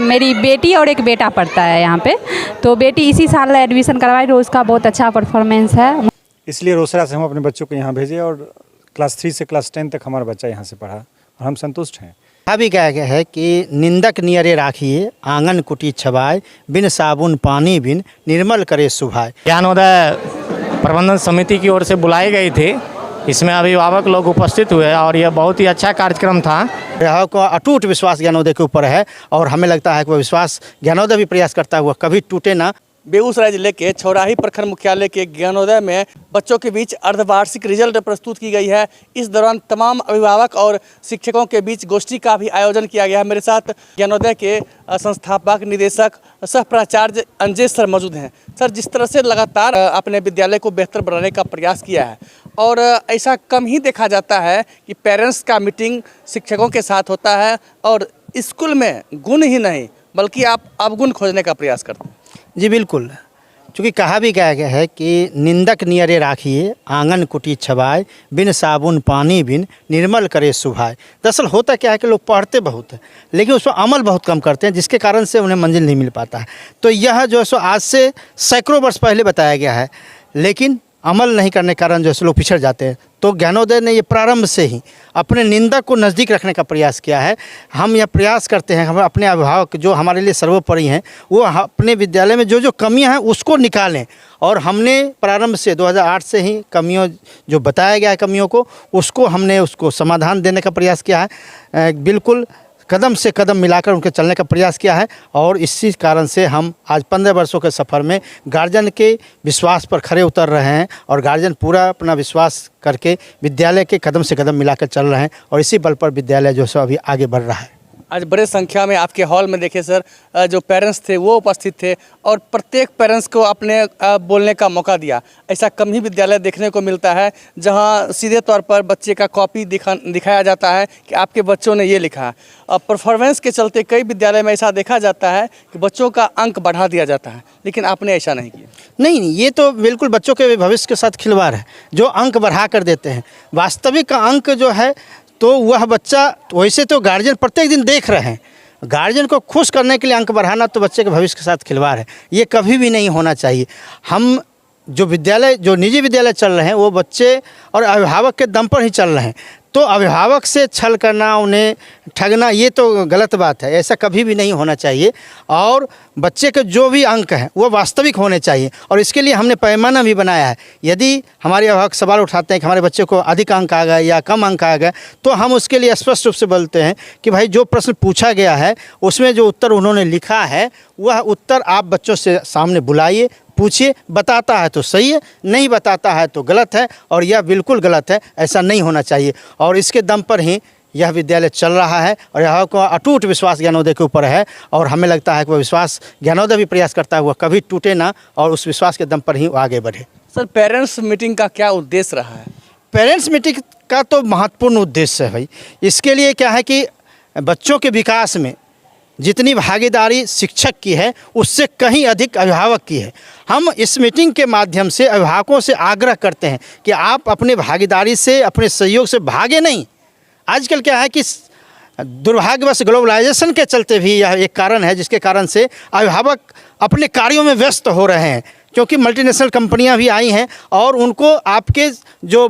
मेरी बेटी और एक बेटा पढ़ता है यहाँ पे। तो बेटी इसी साल एडमिशन करवाई तो उसका बहुत अच्छा परफॉर्मेंस है, इसलिए रोसड़ा से हम अपने बच्चों को यहाँ भेजे और क्लास 3 से क्लास 10 तक हमारा बच्चा यहाँ से पढ़ा और हम संतुष्ट हैं। अभी कहा गया है कि निंदक नियरे राखिए, आंगन कुटी छबाए, बिन साबुन पानी बिन निर्मल करे सुभाए। ज्ञानोदय प्रबंधन समिति की ओर से बुलाए गए थे, इसमें अभिभावक लोग उपस्थित हुए और यह बहुत ही अच्छा कार्यक्रम था। अभिभावक को अटूट विश्वास ज्ञानोदय के ऊपर है और हमें लगता है कि वह विश्वास ज्ञानोदय भी प्रयास करता हुआ कभी टूटे ना। बेगूसराय जिले के छौराही प्रखंड मुख्यालय के ज्ञानोदय में बच्चों के बीच अर्धवार्षिक रिजल्ट प्रस्तुत की गई है। इस दौरान तमाम अभिभावक और शिक्षकों के बीच गोष्ठी का भी आयोजन किया गया है। मेरे साथ ज्ञानोदय के संस्थापक निदेशक सह प्राचार्य अंजेश सर मौजूद हैं। सर, जिस तरह से लगातार अपने विद्यालय को बेहतर बनाने का प्रयास किया है और ऐसा कम ही देखा जाता है कि पेरेंट्स का मीटिंग शिक्षकों के साथ होता है और स्कूल में गुण ही नहीं बल्कि आप अवगुण खोजने का प्रयास करते हैं। जी बिल्कुल, चूँकि कहा भी गया है कि निंदक नियरे राखिए, आंगन कुटी छबाए, बिन साबुन पानी बिन निर्मल करे सुभाए। दरअसल होता क्या है कि लोग पढ़ते बहुत है लेकिन उस पर अमल बहुत कम करते हैं, जिसके कारण से उन्हें मंजिल नहीं मिल पाता है। तो यह जो है सो आज से सैकड़ों वर्ष पहले बताया गया है, लेकिन अमल नहीं करने के कारण जो है लोग पिछड़ जाते हैं। तो ज्ञानोदय ने ये प्रारंभ से ही अपने निंदक को नज़दीक रखने का प्रयास किया है। हम यह प्रयास करते हैं, हम अपने अभिभावक जो हमारे लिए सर्वोपरि हैं वो अपने विद्यालय में जो जो कमियां हैं उसको निकालें। और हमने प्रारंभ से 2008 से ही कमियों जो बताया गया है कमियों को उसको समाधान देने का प्रयास किया है। बिल्कुल कदम से कदम मिलाकर उनके चलने का प्रयास किया है और इसी कारण से हम आज 15 वर्षों के सफ़र में गार्जियन के विश्वास पर खरे उतर रहे हैं और गार्जियन पूरा अपना विश्वास करके विद्यालय के कदम से कदम मिलाकर चल रहे हैं और इसी बल पर विद्यालय जो है अभी आगे बढ़ रहा है। आज बड़े संख्या में आपके हॉल में देखिए सर, जो पेरेंट्स थे वो उपस्थित थे और प्रत्येक पेरेंट्स को अपने बोलने का मौका दिया। ऐसा कम ही विद्यालय देखने को मिलता है जहां सीधे तौर पर बच्चे का कॉपी दिखाया जाता है कि आपके बच्चों ने ये लिखा। परफॉर्मेंस के चलते कई विद्यालय में ऐसा देखा जाता है कि बच्चों का अंक बढ़ा दिया जाता है, लेकिन आपने ऐसा नहीं किया। नहीं, ये तो बिल्कुल बच्चों के भविष्य के साथ खिलवाड़ है जो अंक बढ़ा कर देते हैं। वास्तविक अंक जो है तो वह बच्चा, वैसे तो गार्जियन प्रत्येक दिन देख रहे हैं, गार्जियन को खुश करने के लिए अंक बढ़ाना तो बच्चे के भविष्य के साथ खिलवाड़ है, ये कभी भी नहीं होना चाहिए। हम जो निजी विद्यालय चल रहे हैं वो बच्चे और अभिभावक के दम पर ही चल रहे हैं। तो अभिभावक से छल करना, उन्हें ठगना, ये तो गलत बात है, ऐसा कभी भी नहीं होना चाहिए। और बच्चे के जो भी अंक हैं वो वास्तविक होने चाहिए और इसके लिए हमने पैमाना भी बनाया है। यदि हमारे अभिभावक सवाल उठाते हैं कि हमारे बच्चे को अधिक अंक आ गए या कम अंक आ गए, तो हम उसके लिए स्पष्ट रूप से बोलते हैं कि भाई जो प्रश्न पूछा गया है उसमें जो उत्तर उन्होंने लिखा है वह उत्तर आप बच्चों से सामने बुलाइए, पूछिए, बताता है तो सही है, नहीं बताता है तो गलत है और यह बिल्कुल गलत है, ऐसा नहीं होना चाहिए। और इसके दम पर ही यह विद्यालय चल रहा है और यहाँ को अटूट विश्वास ज्ञानोदय के ऊपर है और हमें लगता है कि वह विश्वास ज्ञानोदय भी प्रयास करता हुआ कभी टूटे ना और उस विश्वास के दम पर ही आगे बढ़े। सर, पेरेंट्स मीटिंग का क्या उद्देश्य रहा है? पेरेंट्स मीटिंग का तो महत्वपूर्ण उद्देश्य है भाई। इसके लिए क्या है कि बच्चों के विकास में जितनी भागीदारी शिक्षक की है उससे कहीं अधिक अभिभावक की है। हम इस मीटिंग के माध्यम से अभिभावकों से आग्रह करते हैं कि आप अपने भागीदारी से, अपने सहयोग से भागे नहीं। आजकल क्या है कि दुर्भाग्यवश ग्लोबलाइजेशन के चलते भी यह एक कारण है जिसके कारण से अभिभावक अपने कार्यों में व्यस्त हो रहे हैं, क्योंकि मल्टीनेशनल कंपनियां भी आई हैं और उनको आपके जो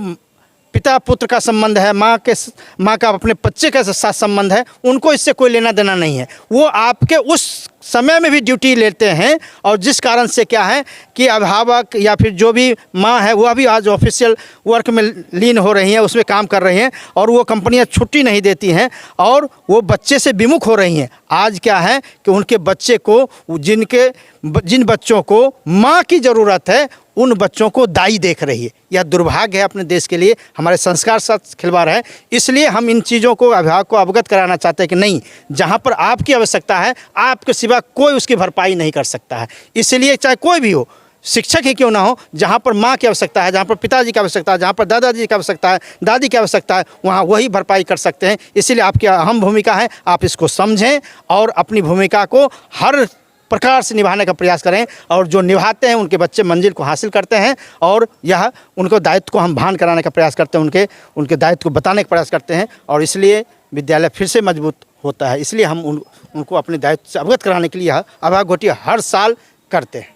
पिता पुत्र का संबंध है, माँ का अपने बच्चे के साथ संबंध है, उनको इससे कोई लेना देना नहीं है। वो आपके उस समय में भी ड्यूटी लेते हैं और जिस कारण से क्या है कि अभिभावक या फिर जो भी माँ है वह भी आज ऑफिशियल वर्क में लीन हो रही हैं, उसमें काम कर रही हैं और वो कंपनियां छुट्टी नहीं देती हैं और वो बच्चे से विमुख हो रही हैं। आज क्या है कि उनके बच्चे को जिन बच्चों को माँ की ज़रूरत है उन बच्चों को दाई देख रही है। यह दुर्भाग्य है अपने देश के लिए, हमारे संस्कार साथ खिलवाड़ है। इसलिए हम इन चीज़ों को अभिभावक को अवगत कराना चाहते हैं कि नहीं, जहाँ पर आपकी आवश्यकता है आपके सिवा कोई उसकी भरपाई नहीं कर सकता है। इसलिए चाहे कोई भी हो, शिक्षक ही क्यों ना हो, जहाँ पर माँ की आवश्यकता है, जहाँ पर पिताजी की आवश्यकता है, जहाँ पर दादाजी की आवश्यकता है, दादी की आवश्यकता है, वहाँ वही भरपाई कर सकते हैं। इसीलिए आपकी अहम भूमिका है, आप इसको समझें और अपनी भूमिका को हर प्रकार से निभाने का प्रयास करें और जो निभाते हैं उनके बच्चे मंजिल को हासिल करते हैं और यह उनको दायित्व को हम भान कराने का प्रयास करते हैं, उनके दायित्व को बताने का प्रयास करते हैं। और इसलिए विद्यालय फिर से मजबूत होता है। इसलिए हम उनको अपने दायित्व से अवगत कराने के लिए अभिभावक गोष्ठी हर साल करते हैं।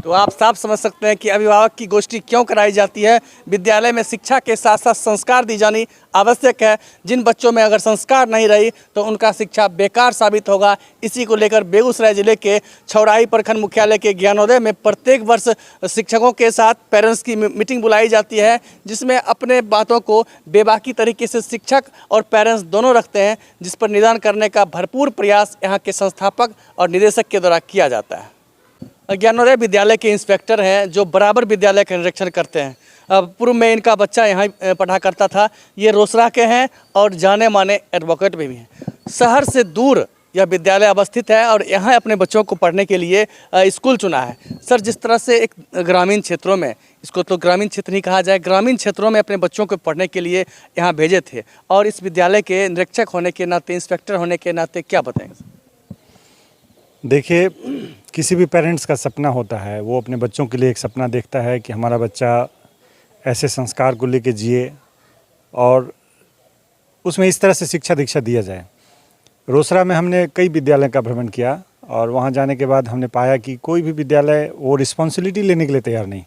तो आप साफ समझ सकते हैं कि अभिभावक की गोष्ठी क्यों कराई जाती है। विद्यालय में शिक्षा के साथ साथ संस्कार दी जानी आवश्यक है। जिन बच्चों में अगर संस्कार नहीं रही तो उनका शिक्षा बेकार साबित होगा। इसी को लेकर बेगूसराय जिले के छौराही प्रखंड मुख्यालय के ज्ञानोदय में प्रत्येक वर्ष शिक्षकों के साथ पेरेंट्स की मीटिंग बुलाई जाती है, जिसमें अपने बातों को बेबाकी तरीके से शिक्षक और पेरेंट्स दोनों रखते हैं, जिस पर निदान करने का भरपूर प्रयास यहाँ के संस्थापक और निदेशक के द्वारा किया जाता है। ज्ञानोदय विद्यालय के इंस्पेक्टर हैं जो बराबर विद्यालय का निरीक्षण करते हैं। पूर्व में इनका बच्चा यहाँ पढ़ा करता था। ये रोसड़ा के हैं और जाने माने एडवोकेट भी हैं। शहर से दूर यह विद्यालय अवस्थित है और यहाँ अपने बच्चों को पढ़ने के लिए स्कूल चुना है। सर, जिस तरह से एक ग्रामीण क्षेत्रों में, इसको तो ग्रामीण क्षेत्र नहीं कहा जाए, ग्रामीण क्षेत्रों में अपने बच्चों को पढ़ने के लिए यहाँ भेजे थे और इस विद्यालय के निरीक्षक होने के नाते, इंस्पेक्टर होने के नाते क्या बताएंगे? देखिए, किसी भी पेरेंट्स का सपना होता है, वो अपने बच्चों के लिए एक सपना देखता है कि हमारा बच्चा ऐसे संस्कार को लेके जिए और उसमें इस तरह से शिक्षा दीक्षा दिया जाए। रोसड़ा में हमने कई विद्यालय का भ्रमण किया और वहाँ जाने के बाद हमने पाया कि कोई भी विद्यालय वो रिस्पॉन्सिबिलिटी लेने के लिए तैयार नहीं।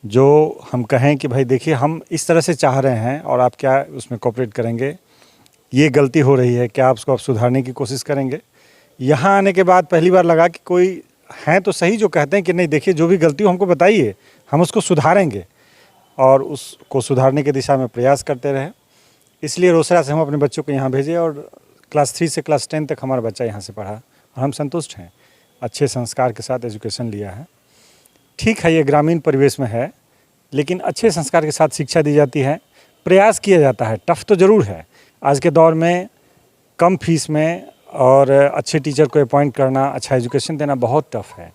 जो हम कहें कि भाई देखिए, हम इस तरह से चाह रहे हैं और आप क्या उसमें कोऑपरेट करेंगे, ये गलती हो रही है, क्या आप उसको सुधारने की कोशिश करेंगे। यहाँ आने के बाद पहली बार लगा कि कोई हैं तो सही जो कहते हैं कि नहीं, देखिए जो भी गलती हो हमको बताइए, हम उसको सुधारेंगे और उसको सुधारने की दिशा में प्रयास करते रहे। इसलिए रोसड़ा से हम अपने बच्चों को यहाँ भेजे और क्लास 3 से क्लास 10 तक हमारा बच्चा यहाँ से पढ़ा और हम संतुष्ट हैं। अच्छे संस्कार के साथ एजुकेशन लिया है। ठीक है, ये ग्रामीण परिवेश में है, लेकिन अच्छे संस्कार के साथ शिक्षा दी जाती है, प्रयास किया जाता है। टफ तो ज़रूर है आज के दौर में, कम फीस में और अच्छे टीचर को अपॉइंट करना, अच्छा एजुकेशन देना बहुत टफ़ है।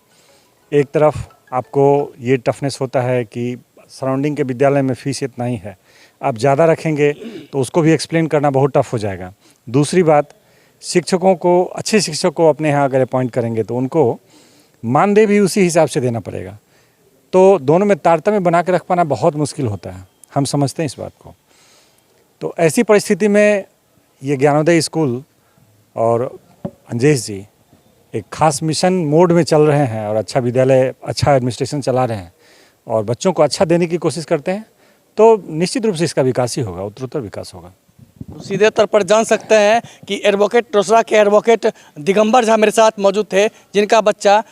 एक तरफ आपको ये टफनेस होता है कि सराउंडिंग के विद्यालय में फ़ीस इतना ही है, आप ज़्यादा रखेंगे तो उसको भी एक्सप्लेन करना बहुत टफ हो जाएगा। दूसरी बात, शिक्षकों को, अच्छे शिक्षक को अपने यहाँ अगर अपॉइंट करेंगे तो उनको मानदेय भी उसी हिसाब से देना पड़ेगा। तो दोनों में तारतम्य बना के रख पाना बहुत मुश्किल होता है, हम समझते हैं इस बात को। तो ऐसी परिस्थिति में ये ज्ञानोदय स्कूल और अंजेश जी एक खास मिशन मोड में चल रहे हैं और अच्छा विद्यालय, अच्छा एडमिनिस्ट्रेशन चला रहे हैं और बच्चों को अच्छा देने की कोशिश करते हैं, तो निश्चित रूप से इसका विकास ही होगा, उत्तरोत्तर विकास होगा। सीधे तौर पर जान सकते हैं कि एडवोकेट, रोसड़ा के एडवोकेट दिगंबर झा मेरे साथ मौजूद थे, जिनका बच्चा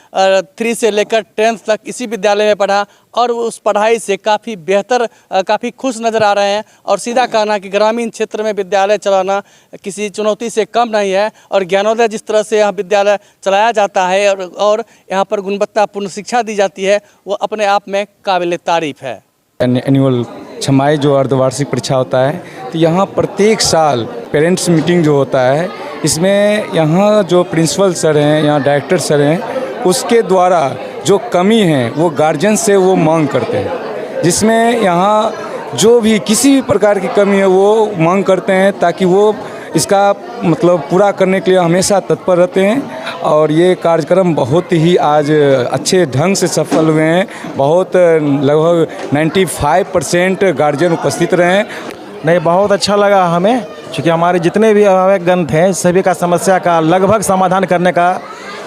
3 से लेकर 10th तक इसी विद्यालय में पढ़ा और उस पढ़ाई से काफ़ी बेहतर, काफ़ी खुश नज़र आ रहे हैं। और सीधा कहना कि ग्रामीण क्षेत्र में विद्यालय चलाना किसी चुनौती से कम नहीं है और ज्ञानोदय जिस तरह से यहाँ विद्यालय चलाया जाता है और यहाँ पर गुणवत्तापूर्ण शिक्षा दी जाती है, वो अपने आप में काबिल तारीफ़ है। एनुअल छमाही जो अर्धवार्षिक परीक्षा होता है, तो यहाँ प्रत्येक साल पेरेंट्स मीटिंग जो होता है, इसमें यहाँ जो प्रिंसिपल सर हैं, यहाँ डायरेक्टर सर हैं, उसके द्वारा जो कमी है वो गार्जियन से वो मांग करते हैं, जिसमें यहाँ जो भी किसी भी प्रकार की कमी है वो मांग करते हैं, ताकि वो इसका मतलब पूरा करने के लिए हमेशा तत्पर रहते हैं। और ये कार्यक्रम बहुत ही आज अच्छे ढंग से सफल हुए हैं। बहुत लगभग 95% गार्जियन उपस्थित रहे। नहीं, बहुत अच्छा लगा हमें, क्योंकि हमारे जितने भी अभिभावकगण थे सभी का समस्या का लगभग समाधान करने का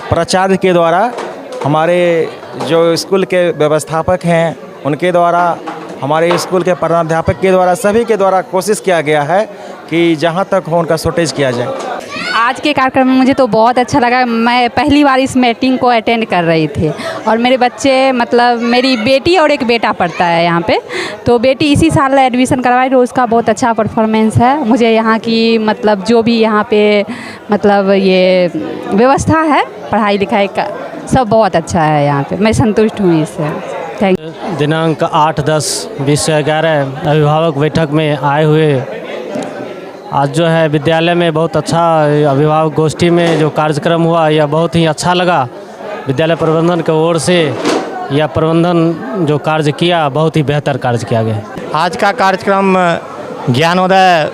प्राचार्य के द्वारा, हमारे जो स्कूल के व्यवस्थापक हैं उनके द्वारा, हमारे स्कूल के प्रधानाध्यापक के द्वारा, सभी के द्वारा कोशिश किया गया है कि जहां तक हो उनका शॉर्टेज किया जाए। आज के कार्यक्रम में मुझे तो बहुत अच्छा लगा। मैं पहली बार इस मीटिंग को अटेंड कर रही थी और मेरे बच्चे, मतलब मेरी बेटी और एक बेटा पढ़ता है यहाँ पे, तो बेटी इसी साल एडमिशन करवाई तो उसका बहुत अच्छा परफॉर्मेंस है। मुझे यहाँ की, मतलब जो भी यहाँ पे मतलब ये व्यवस्था है पढ़ाई लिखाई का, सब बहुत अच्छा है यहाँ पे। मैं संतुष्ट हूँ इससे। Thank you. दिनांक 8, 10, 20 से 11 अभिभावक बैठक में आए हुए आज जो है विद्यालय में बहुत अच्छा अभिभावक गोष्ठी में जो कार्यक्रम हुआ, यह बहुत ही अच्छा लगा। विद्यालय प्रबंधन की ओर से यह प्रबंधन जो कार्य किया, बहुत ही बेहतर कार्य किया गया। आज का कार्यक्रम ज्ञानोदय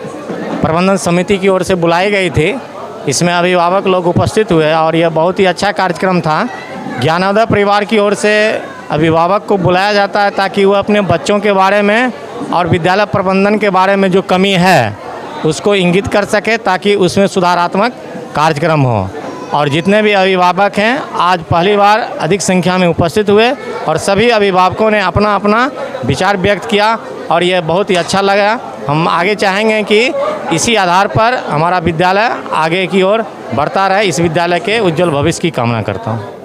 प्रबंधन समिति की ओर से बुलाई गई थी। इसमें अभिभावक लोग उपस्थित हुए और यह बहुत ही अच्छा कार्यक्रम था। ज्ञानोदय परिवार की ओर से अभिभावक को बुलाया जाता है ताकि वह अपने बच्चों के बारे में और विद्यालय प्रबंधन के बारे में जो कमी है उसको इंगित कर सके ताकि उसमें सुधारात्मक कार्यक्रम हो। और जितने भी अभिभावक हैं आज पहली बार अधिक संख्या में उपस्थित हुए और सभी अभिभावकों ने अपना अपना विचार व्यक्त किया और ये बहुत ही अच्छा लगा। हम आगे चाहेंगे कि इसी आधार पर हमारा विद्यालय आगे की ओर बढ़ता रहे। इस विद्यालय के उज्जवल भविष्य की कामना करता हूँ।